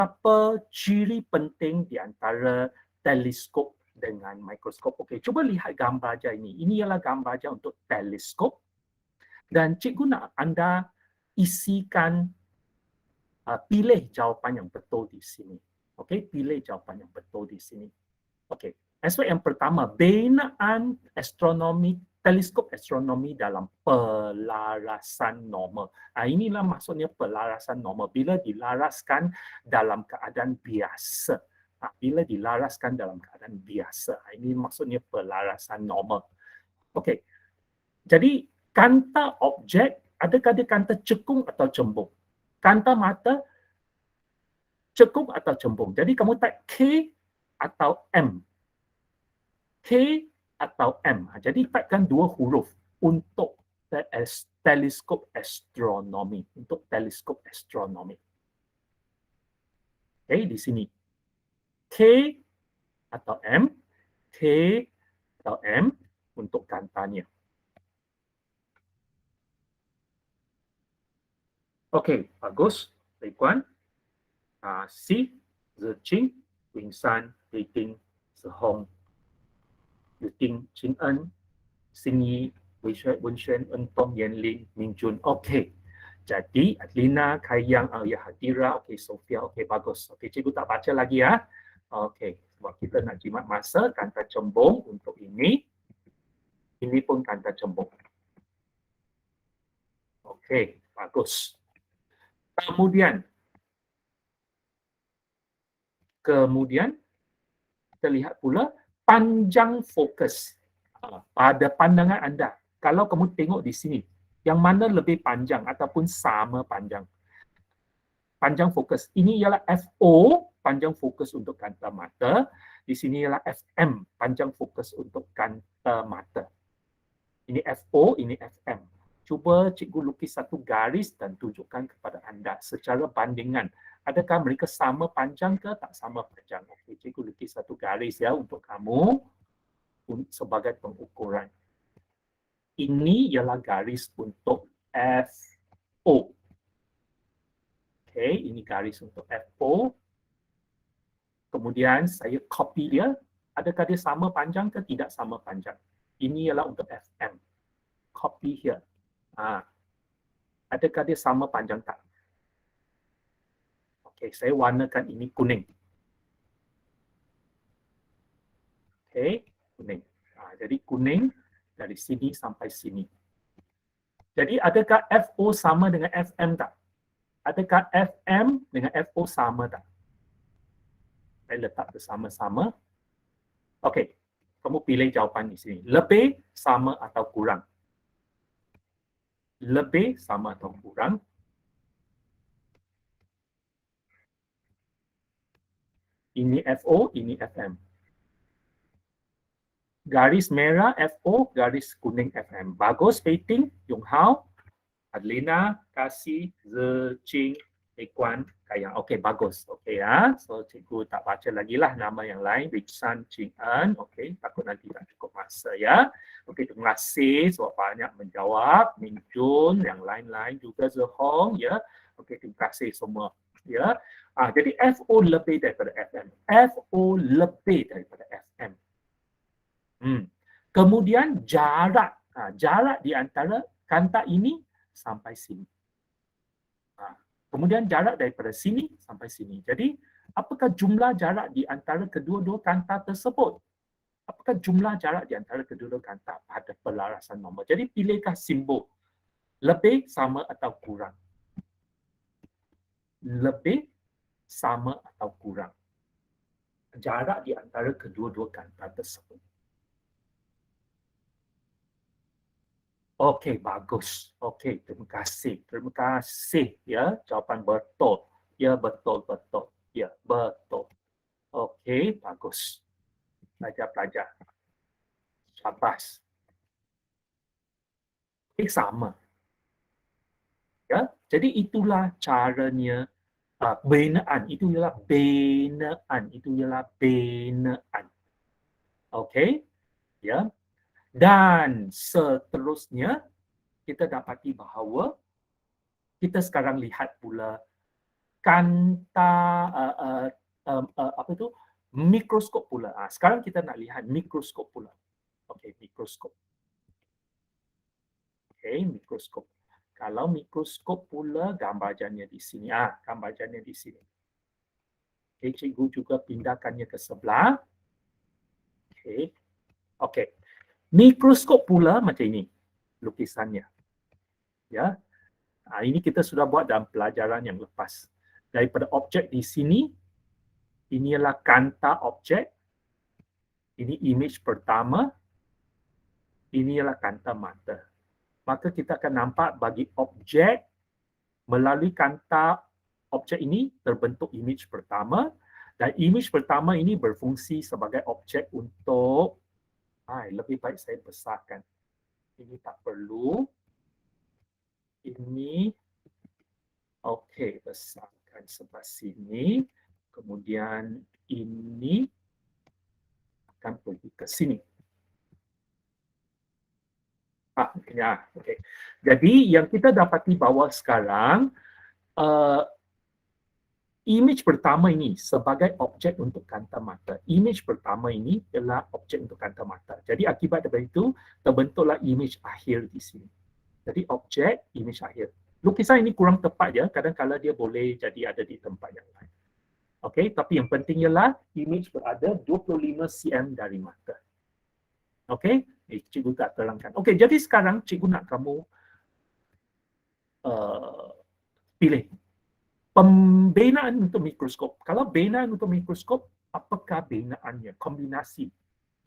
apa ciri penting di antara teleskop dengan mikroskop? Okey, cuba lihat gambar aja ini. Ini ialah gambar aja untuk teleskop dan cikgu nak anda isikan pilih jawapan yang betul di sini. Okey, pilih jawapan yang betul di sini. Okey, aspek yang pertama, binaan astronomi, teleskop astronomi dalam pelarasan normal. Inilah maksudnya pelarasan normal, bila dilaraskan dalam keadaan biasa. Bila dilaraskan dalam keadaan biasa. Ini maksudnya pelarasan normal. Okey, jadi kanta objek, adakah dia kanta cekung atau cembung? Kanta mata, cekung atau cembung. Jadi kamu type K atau M. K atau M. Jadi typekan dua huruf untuk teleskop astronomi. Untuk teleskop astronomi. Okay, di sini. K atau M. K atau M untuk kantanya. Okey, bagus. Baik, Si, Zeching, Wing San, Wei-Ting, Zehong, Yu-Ting, Chin-En, Xin-Yi, Wen-Xuan, En-Tong, Yan-Lin, Ming-Jun. Okey. Jadi, Adlina, Kayang, Alia Hadira, okey, Sofia, okey, bagus. Okey, cikgu tak baca lagi ya. Okey, sebab kita nak jimat masa, kanta cembung untuk ini. Ini pun kanta cembung. Okey, bagus. Kemudian, kita lihat pula panjang fokus pada pandangan anda. Kalau kamu tengok di sini, yang mana lebih panjang ataupun sama panjang? Panjang fokus. Ini ialah FO, panjang fokus untuk kanta mata. Di sini ialah FM, panjang fokus untuk kanta mata. Ini FO, ini FM. Cuba cikgu lukis satu garis dan tunjukkan kepada anda secara bandingan. Adakah mereka sama panjang ke tak sama panjang? Okey, cikgu lukis satu garis ya untuk kamu sebagai pengukuran. Ini ialah garis untuk FO. Okey, ini garis untuk FO. Kemudian saya copy dia. Adakah dia sama panjang ke tidak sama panjang? Ini ialah untuk FM. Copy here. Adakah dia sama panjang tak? Okey, saya warnakan ini kuning. Okey, kuning. Jadi kuning dari sini sampai sini. Jadi adakah FO sama dengan FM tak? Adakah FM dengan FO sama tak? Saya letak bersama-sama. Okey, kamu pilih jawapan di sini. Lebih, sama atau kurang? Lebih, sama atau kurang? Ini FO, ini FM. Garis merah FO, garis kuning FM. Bagus, Pei-Ting, Yung Hao, Adlina, Kasih, Zeching, Ekuan, Kayang. Okey, bagus. Okey ya. So, cikgu tak baca lagi lah nama yang lain. Wixan, Ching-En. Okey, takut nanti tak cukup masa ya. Okey, terima kasih sebab banyak menjawab. Ming Jun, yang lain-lain juga Zehong ya. Okey, terima kasih semua ya. Jadi FO lebih daripada FM. FO lebih daripada FM. Kemudian jarak. Jarak di antara kanta ini sampai sini. Kemudian jarak daripada sini sampai sini. Jadi, apakah jumlah jarak di antara kedua-dua kanta tersebut? Apakah jumlah jarak di antara kedua-dua kanta pada pelarasan normal? Jadi, pilihkah simbol. Lebih, sama atau kurang? Lebih, sama atau kurang? Jarak di antara kedua-dua kanta tersebut. Okey, bagus. Okey, terima kasih. Terima kasih ya. Jawapan betul. Ya, betul. Ya, betul. Okey, bagus. Pelajar-pelajar. Syabas. Okey, sama. Ya, jadi itulah caranya binaan. Itu ialah binaan. Okey? Ya. Dan seterusnya, kita dapati bahawa kita sekarang lihat pula kanta apa itu mikroskop pula. Sekarang kita nak lihat mikroskop pula. Okey, mikroskop. Okey, mikroskop. Kalau mikroskop pula gambar jannya di sini. Gambar jannya di sini. Okey, cikgu juga pindahkannya ke sebelah. Okey. Okey. Mikroskop pula macam ini lukisannya. Ya. Ini kita sudah buat dalam pelajaran yang lepas. Daripada objek di sini, ini adalah kanta objek. Ini image pertama. Ini adalah kanta mata. Maka kita akan nampak bagi objek melalui kanta objek ini terbentuk image pertama, dan image pertama ini berfungsi sebagai objek untuk lebih baik saya besarkan. Ini tak perlu. Ini okey, besarkan sebelah sini. Kemudian ini akan pergi ke sini. Okey. Jadi yang kita dapati bahawa sekarang image pertama ini sebagai objek untuk kanta mata. Image pertama ini adalah objek untuk kanta mata. Jadi akibat daripada itu terbentuklah image akhir di sini. Jadi objek, image akhir. Lukisan ini kurang tepat je, kadang-kadang dia boleh jadi ada di tempat yang lain. Okey, tapi yang penting ialah image berada 25 cm dari mata. Okey, cikgu tak terangkan. Okey, jadi sekarang cikgu nak kamu pilih pembinaan untuk mikroskop. Kalau binaan untuk mikroskop, apakah binaannya? Kombinasi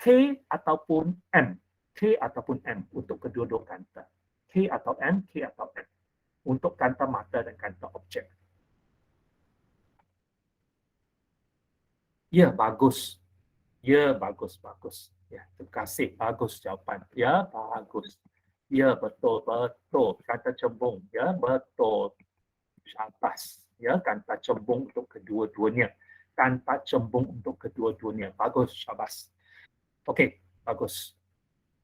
K ataupun M. K ataupun M untuk kedua-dua kanta. K atau M, K atau M. Untuk kanta mata dan kanta objek. Ya, bagus. Ya, bagus. Ya, terima kasih. Bagus jawapan. Ya, bagus. Ya, betul. Kanta cembung. Ya, betul. Syabas. Ya, kanta cembung untuk kedua-duanya. Kanta cembung untuk kedua-duanya. Bagus, syabas. Okey, bagus.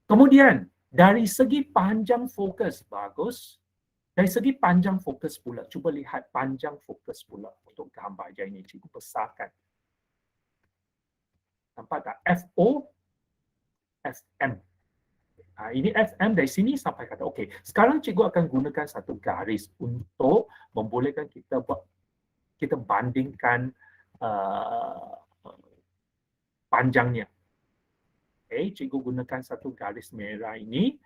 Kemudian, dari segi panjang fokus, bagus. Dari segi panjang fokus pula, cuba lihat panjang fokus pula untuk gambar je ini. Cikgu besarkan. Nampak tak? FO, FM. Ini FM dari sini sampai kata. Okey, sekarang cikgu akan gunakan satu garis untuk membolehkan kita buat, kita bandingkan panjangnya. Okey, cikgu gunakan satu garis merah ini.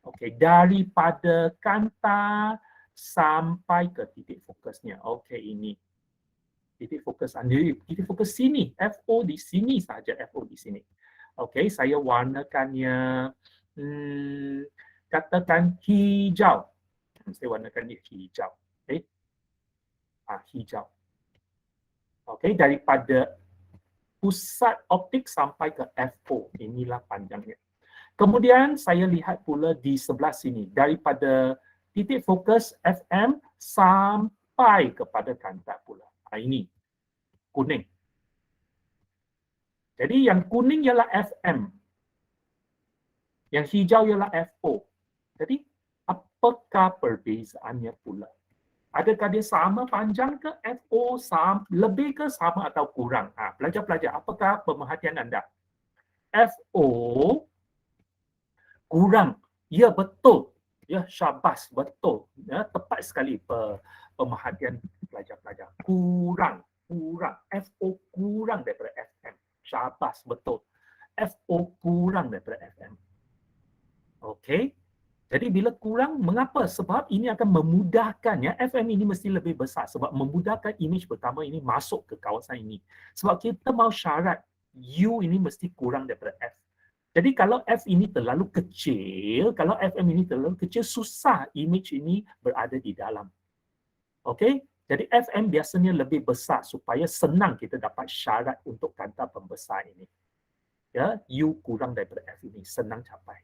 Okey, daripada kanta sampai ke titik fokusnya. Okey, ini titik fokus Anda, titik fokus sini, FO di sini saja, FO di sini. Okey, saya warnakannya katakan hijau. Saya warnakan dia hijau. Okey. Hijau. Okey, daripada pusat optik sampai ke FO, inilah panjangnya. Kemudian saya lihat pula di sebelah sini, daripada titik fokus FM sampai kepada kanta pula. Ini kuning. Jadi yang kuning ialah FM. Yang hijau ialah FO. Jadi apakah perbezaannya pula? Adakah dia sama panjang ke? FO lebih ke sama atau kurang? Pelajar-pelajar, apakah pemerhatian anda? FO kurang. Ya, betul. Ya, syabas, betul. Ya, tepat sekali pemerhatian pelajar-pelajar. Kurang. FO kurang daripada FM. Syabas, betul. FO kurang daripada FM. Okey. Jadi bila kurang, mengapa? Sebab ini akan memudahkan, ya, FM ini mesti lebih besar sebab memudahkan image pertama ini masuk ke kawasan ini. Sebab kita mau syarat U ini mesti kurang daripada F. Jadi kalau F ini terlalu kecil, kalau FM ini terlalu kecil, susah image ini berada di dalam. Okey? Jadi FM biasanya lebih besar supaya senang kita dapat syarat untuk kanta pembesar ini. Ya, U kurang daripada F ini, senang capai.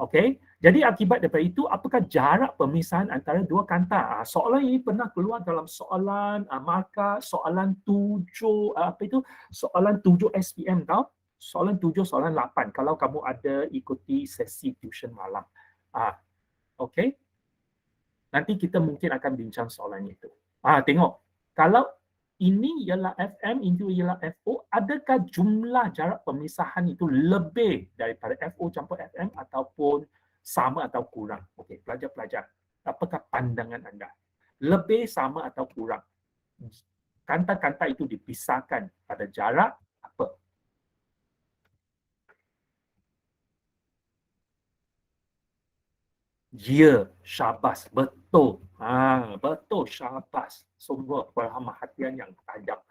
Okey, jadi akibat daripada itu, apakah jarak pemisahan antara dua kanta? Soalan ini pernah keluar dalam soalan markah, soalan 7 soalan 7 SPM tau. Soalan 7, soalan 8 kalau kamu ada ikuti sesi tuition malam. Okey. Nanti kita mungkin akan bincang soalan itu. Tengok. Kalau ini ialah FM, ini ialah FO, adakah jumlah jarak pemisahan itu lebih daripada FO campur FM ataupun sama atau kurang? Okey, pelajar-pelajar, apakah pandangan anda? Lebih, sama atau kurang? Kanta-kanta itu dipisahkan pada jarak apa? Ya, syabas, betul. Betul, syabas. Sungguh pemerhatian yang tajam.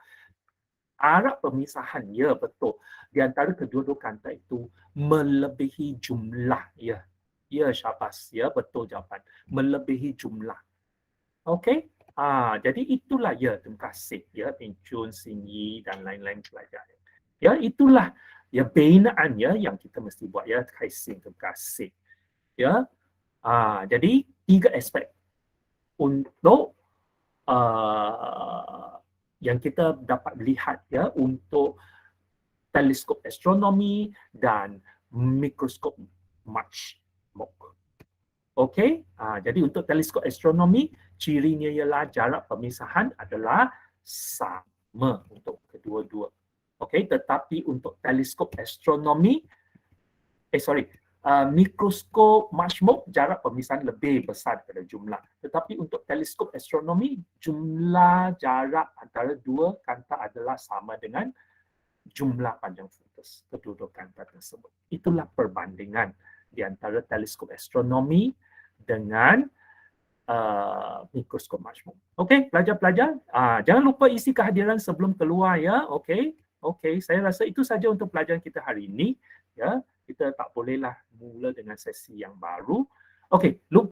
Arab pemisahan, ya betul. Di antara kedua-dua kanta itu melebihi jumlah, ya. Ya, syabas. Ya, betul jawapan. Melebihi jumlah. Okey? Jadi itulah, ya, terima kasih. Ya, Pincun, Sinyi dan lain-lain pelajar. Ya, itulah ya binaan ya yang kita mesti buat ya. Kaisin, terima kasih. Ya, jadi 3 aspek untuk yang kita dapat lihat ya untuk teleskop astronomi dan mikroskop Matchmoke. Okey, jadi untuk teleskop astronomi cirinya ialah jarak pemisahan adalah sama untuk kedua-dua. Okey, tetapi untuk teleskop astronomi mikroskop Matchmoke jarak pemisahan lebih besar daripada jumlah. Tetapi untuk teleskop astronomi, jumlah jarak antara dua kanta adalah sama dengan jumlah panjang fokus kedua-dua kanta tersebut. Itulah perbandingan di antara teleskop astronomi dengan mikroskop Matchmoke. Okey, pelajar-pelajar, jangan lupa isi kehadiran sebelum keluar ya. Okey. Okey, saya rasa itu saja untuk pelajaran kita hari ini ya. Kita tak bolehlah mula dengan sesi yang baru. Okey, lupa